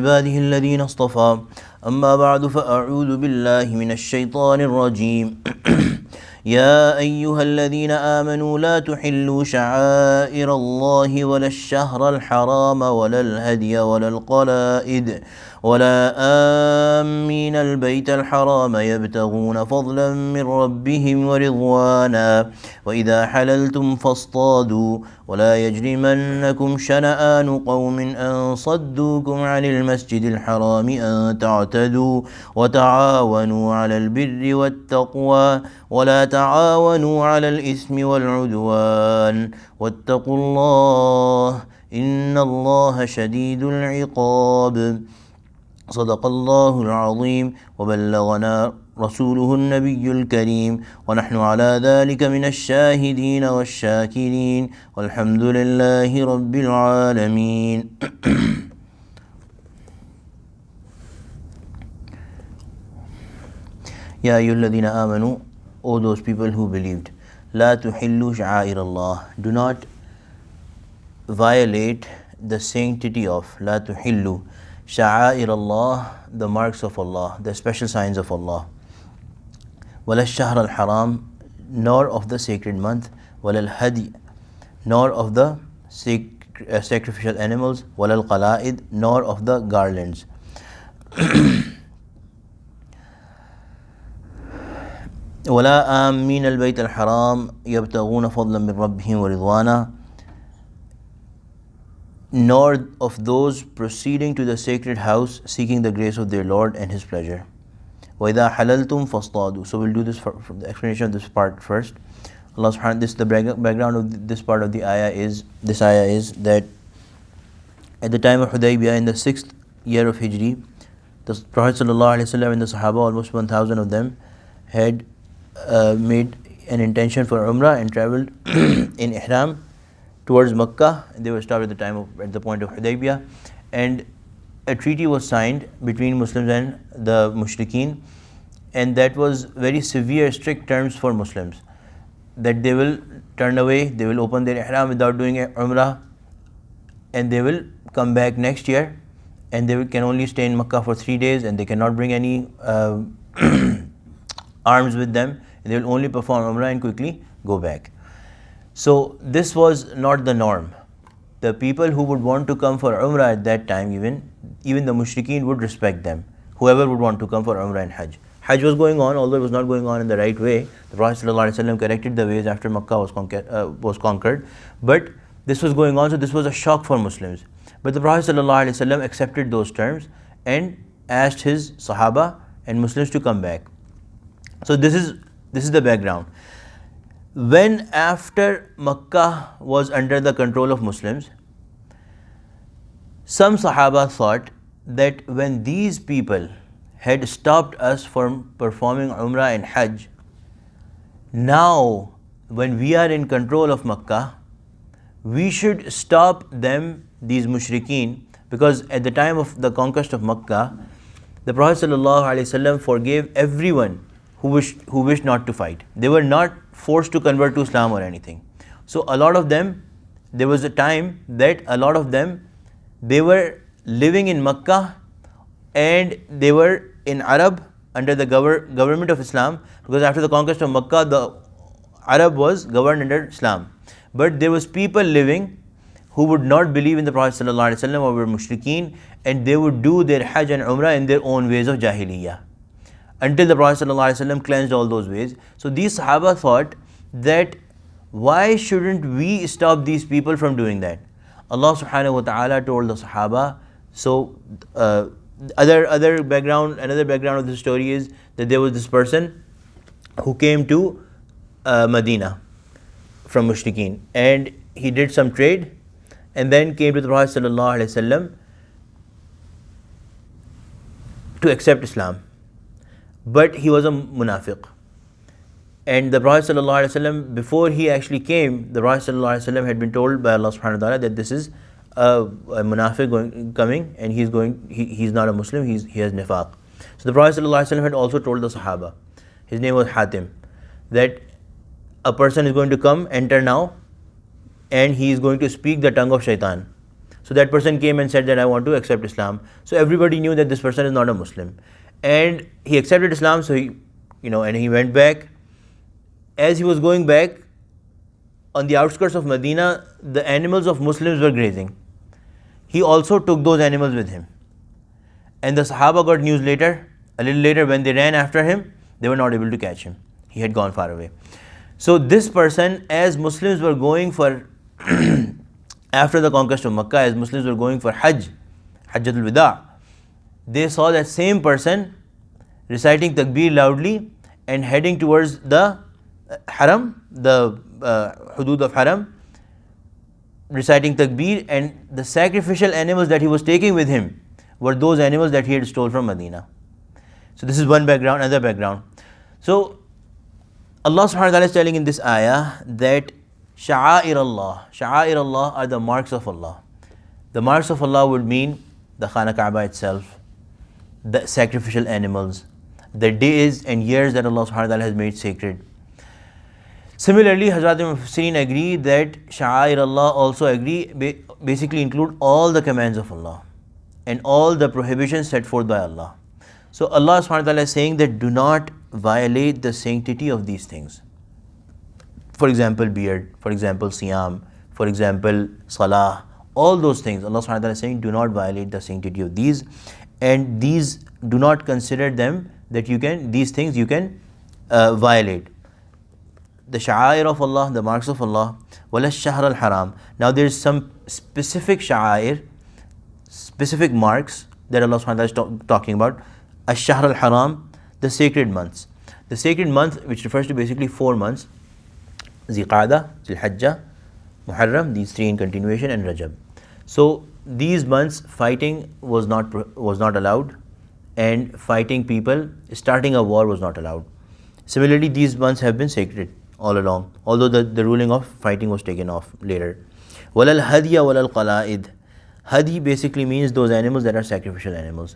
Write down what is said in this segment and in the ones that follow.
عباده الذين اصطفى أما بعد فأعوذ بالله من الشيطان الرجيم يا أيها الذين آمنوا لا تحلوا شعائر الله ولا الشهر الحرام ولا الهدي ولا القلائد ولا آمين البيت الحرام يبتغون فضلا من ربهم ورضوانا وإذا حللتم فاصطادوا ولا يجرمنكم شنآن قوم أن صدوكم عن المسجد الحرام أن تعتدوا وتعاونوا على البر والتقوى ولا تعاونوا على الإثم والعدوان واتقوا الله إن الله شديد العقاب صدق الله العظيم وبلغنا رسوله النبي الكريم ونحن على ذلك من الشاهدين والشاكرين والحمد لله رب العالمين. يا أيها الذين آمنوا, O those people who believed, لا تحلوا شعائر الله, do not violate the sanctity of, لا تحلوا شعائر الله, the marks of Allah, the special signs of Allah. ولا الشهر الحرام, nor of the sacred month. ولا الهدي, nor of the sacrificial animals. ولا القلائد, nor of the garlands. ولا آمين البيت الحرام يبتغون فضلا من ربهم ورضوانا, nor of those proceeding to the sacred house seeking the grace of their Lord and His pleasure. وَإِذَا حَلَلْتُمْ فَاصْطَادُوا. So we'll do this from the explanation of this part first. Allah subhanahu, this the background of this part of the ayah is, this ayah is that at the time of Hudaybiyah in the 6th year of Hijri, the Prophet ﷺ and the Sahaba, almost 1,000 of them, had made an intention for Umrah and traveled in Ihram towards Makkah. They were stopped at the point of Hudaybiyah, and a treaty was signed between Muslims and the Mushrikeen, and that was very severe, strict terms for Muslims, that they will turn away, they will open their Ihram without doing Umrah, and they will come back next year, and they can only stay in Makkah for 3 days, and they cannot bring any arms with them. They will only perform Umrah and quickly go back. So this was not the norm. The people who would want to come for Umrah at that time, even the Mushrikeen would respect them, whoever would want to come for Umrah and Hajj. Hajj was going on, although it was not going on in the right way. The Prophet ﷺ corrected the ways after Makkah was conquered, but this was going on, so this was a shock for Muslims. But the Prophet ﷺ accepted those terms and asked his Sahaba and Muslims to come back. So this is the background. When after Makkah was under the control of Muslims, some Sahaba thought that when these people had stopped us from performing Umrah and Hajj, now when we are in control of Makkah, we should stop them, these Mushrikeen, because at the time of the conquest of Makkah, the Prophet ﷺ forgave everyone who wished not to fight. They were not forced to convert to Islam or anything. So a lot of them, there was a time that a lot of them, they were living in Makkah and they were in Arab under the government of Islam, because after the conquest of Makkah, the Arab was governed under Islam. But there was people living who would not believe in the Prophet ﷺ or were mushrikeen, and they would do their Hajj and Umrah in their own ways of Jahiliyyah, until the Prophet ﷺ cleansed all those ways. So these Sahaba thought that why shouldn't we stop these people from doing that? Allah subhanahu wa ta'ala told the Sahaba. So another background of the story is that there was this person who came to Medina from Mushrikeen, and he did some trade and then came to the Prophet ﷺ to accept Islam. But he was a munafiq. And the Prophet ﷺ, before he actually came, the Prophet ﷺ had been told by Allah subhanahu wa ta'ala that this is a munafiq coming, and he's not a Muslim, he has nifaq. So the Prophet ﷺ had also told the Sahaba, his name was Hatim, that a person is going to come, enter now, and he is going to speak the tongue of shaitan. So that person came and said that I want to accept Islam. So everybody knew that this person is not a Muslim. And he accepted Islam, so and he went back. As he was going back, on the outskirts of Medina, the animals of Muslims were grazing. He also took those animals with him. And the Sahaba got news later, a little later, when they ran after him, they were not able to catch him. He had gone far away. So this person, as Muslims were going for after the conquest of Makkah, as Muslims were going for Hajjatul Wida, they saw that same person reciting takbir loudly and heading towards the Haram, the hudud of Haram, reciting takbir, and the sacrificial animals that he was taking with him were those animals that he had stole from Medina. So this is one background. Another background. So Allah subhanahu wa ta'ala is telling in this ayah that Sha'air Allah are the marks of Allah. The marks of Allah would mean the Khana Kaaba itself, the sacrificial animals, the days and years that Allah subhanahu wa ta'ala has made sacred. Similarly, Hazrat Mufassirin agree that Sha'air Allah also basically include all the commands of Allah and all the prohibitions set forth by Allah. So Allah subhanahu wa ta'ala is saying that do not violate the sanctity of these things. For example, beard, for example, siyam, for example, salah, all those things. Allah subhanahu wa ta'ala is saying do not violate the sanctity of these, and these do not consider them that these things you can violate. The sha'air of Allah, the marks of Allah, wala shahr al haram. Now there is some specific sha'air, specific marks that Allah subhanahu wa ta'ala is talking about. Ash-shahr al-haram, the sacred months. The sacred month, which refers to basically 4 months, Ziqada, Zilhajjah, Muharram, these 3 in continuation, and Rajab. So these months, fighting was not allowed, and fighting people, starting a war was not allowed. Similarly, these months have been sacred all along, although the ruling of fighting was taken off later. Walal hadiya walal qala'id. Hadi basically means those animals that are sacrificial animals.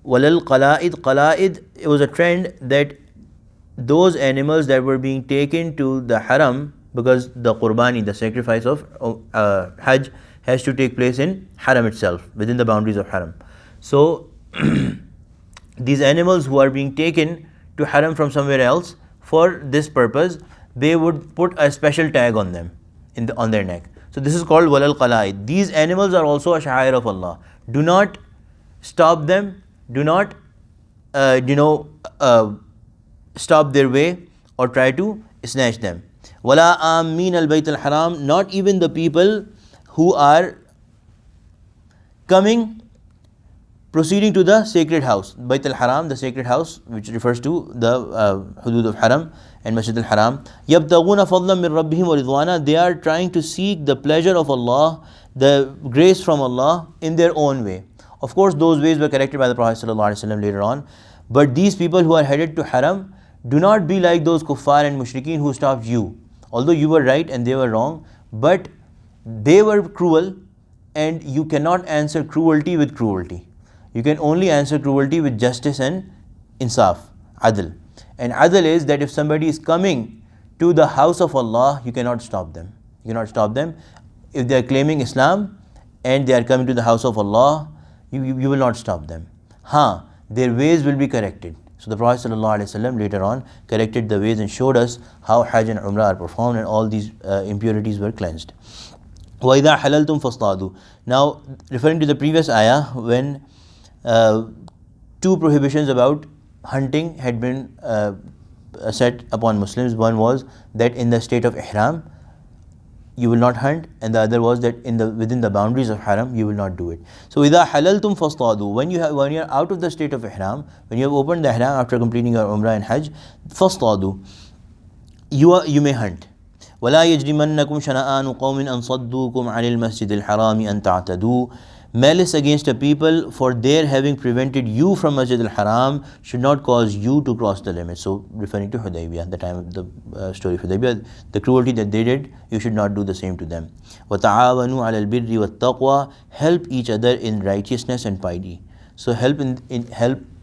Walal qala'id, it was a trend that those animals that were being taken to the haram, because the qurbani, the sacrifice of Hajj, has to take place in haram itself, within the boundaries of haram. So these animals who are being taken to haram from somewhere else for this purpose, they would put a special tag on them, on their neck. So this is called walal qala'id. These animals are also a sha'air of Allah. Do not stop them. Do not, stop their way or try to snatch them. Wala amin al bayt al haram. Not even the people who are proceeding to the sacred house, Bayt al-Haram, the sacred house, which refers to the hudud of Haram and Masjid al-Haram. يَبْتَغُونَ فَضْلًا مِّن رَبِّهِمْ وَرِضْوَانًا. They are trying to seek the pleasure of Allah, the grace from Allah in their own way. Of course, those ways were corrected by the Prophet ﷺ later on. But these people who are headed to Haram, do not be like those kuffar and mushrikeen who stopped you. Although you were right and they were wrong, but they were cruel, and you cannot answer cruelty with cruelty. You can only answer cruelty with justice and insaf, adl. And adl is that if somebody is coming to the house of Allah, you cannot stop them. You cannot stop them. If they are claiming Islam and they are coming to the house of Allah, you will not stop them. Their ways will be corrected. So the Prophet ﷺ later on corrected the ways and showed us how Hajj and Umrah are performed, and all these impurities were cleansed. وَإِذَا حَلَلْتُمْ فَاصْطَادُوا. Now, referring to the previous ayah, when 2 prohibitions about hunting had been set upon Muslims. One was that in the state of ihram you will not hunt, and the other was that within the boundaries of haram you will not do it. So إِذَا حَلَلْتُمْ فَاصْطَادُوا. When you are out of the state of ihram, when you have opened the ihram after completing your umrah and hajj, فَاصْطَادُوا, you may hunt. وَلَا يَجْرِمَنَّكُمْ شَنَآنُ قَوْمٍ أَنْ صَدُّوكُمْ عَنِ الْمَسْجِدِ الْحَرَامِ أَنْ تَعْتَدُوا. Malice against a people for their having prevented you from Masjid al-Haram should not cause you to cross the limit. So referring to Hudaybiyah, the time of the story of Hudaybiyah, the cruelty that they did, you should not do the same to them. وَتَعَاوَنُوا عَلَى الْبِرِّ وَالتَّقْوَى. Help each other in righteousness and piety. So help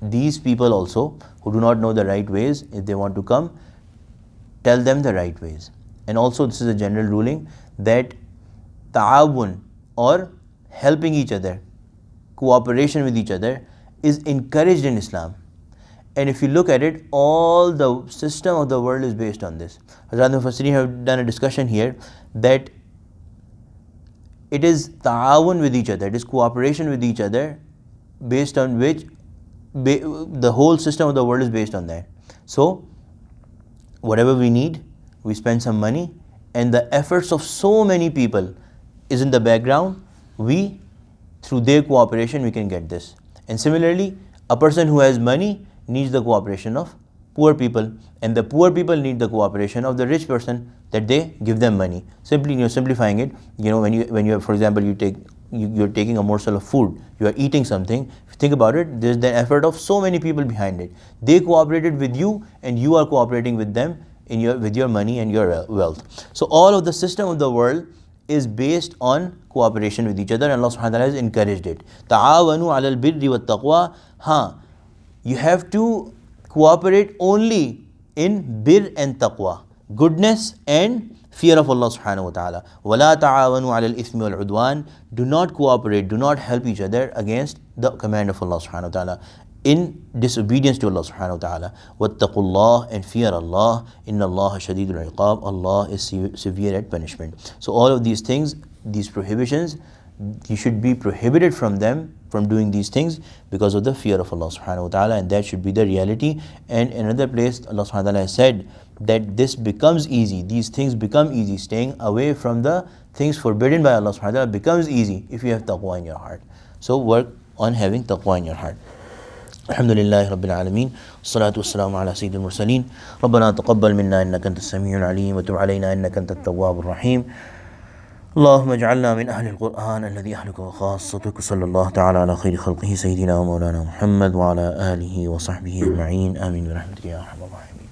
these people also who do not know the right ways. If they want to come, tell them the right ways. And also this is a general ruling that ta'awun, or helping each other, cooperation with each other is encouraged in Islam. And if you look at it, all the system of the world is based on this. Hazrat Mufassirin have done a discussion here that it is ta'awun with each other, it is cooperation with each other, based on which the whole system of the world is based on that. So whatever we need, we spend some money, and the efforts of so many people is in the background. We, through their cooperation, we can get this. And similarly, a person who has money needs the cooperation of poor people, and the poor people need the cooperation of the rich person, that they give them money. Simply, simplifying it, when you for example, you're taking a morsel of food, you are eating something. If you think about it, there's the effort of so many people behind it. They cooperated with you, and you are cooperating with them with your money and your wealth. So all of the system of the world is based on cooperation with each other, and Allah subhanahu wa ta'ala has encouraged it. Ta'awanu 'alal birri wat taqwa. You have to cooperate only in bir and taqwa, goodness and fear of Allah subhanahu wa ta'ala. وَلَا تَعَاوَنُوا عَلَى الْإِثْمِ وَالْعُدْوَانِ. Do not cooperate, do not help each other against the command of Allah subhanahu wa ta'ala, in disobedience to Allah subhanahu wa ta'ala. وَاتَّقُوا اللَّهَ, and fear Allah. إِنَّ اللَّهَ شَدِيدُ الْعِقَابِ. Allah is severe at punishment. So all of these things, these prohibitions, you should be prohibited from them, from doing these things, because of the fear of Allah subhanahu wa ta'ala, and that should be the reality. And in another place, Allah subhanahu wa ta'ala has said that this becomes easy, these things become easy. Staying away from the things forbidden by Allah subhanahu wa ta'ala becomes easy if you have taqwa in your heart. So work on having taqwa in your heart. Alhamdulillahi Rabbil Alameen. Salatu wassalamu ala Sayyidil Mursaleen. Rabbana taqabbal minna innaka antas samiul alim wa tub alayna innaka antat tawwabur rahim. اللهم اجعلنا من أهل القرآن الذي أهلك وخاصتك. صلى الله تعالى على خير خلقه سيدنا ومولانا محمد وعلى آله وصحبه أجمعين. آمين برحمتك يا أرحم الراحمين.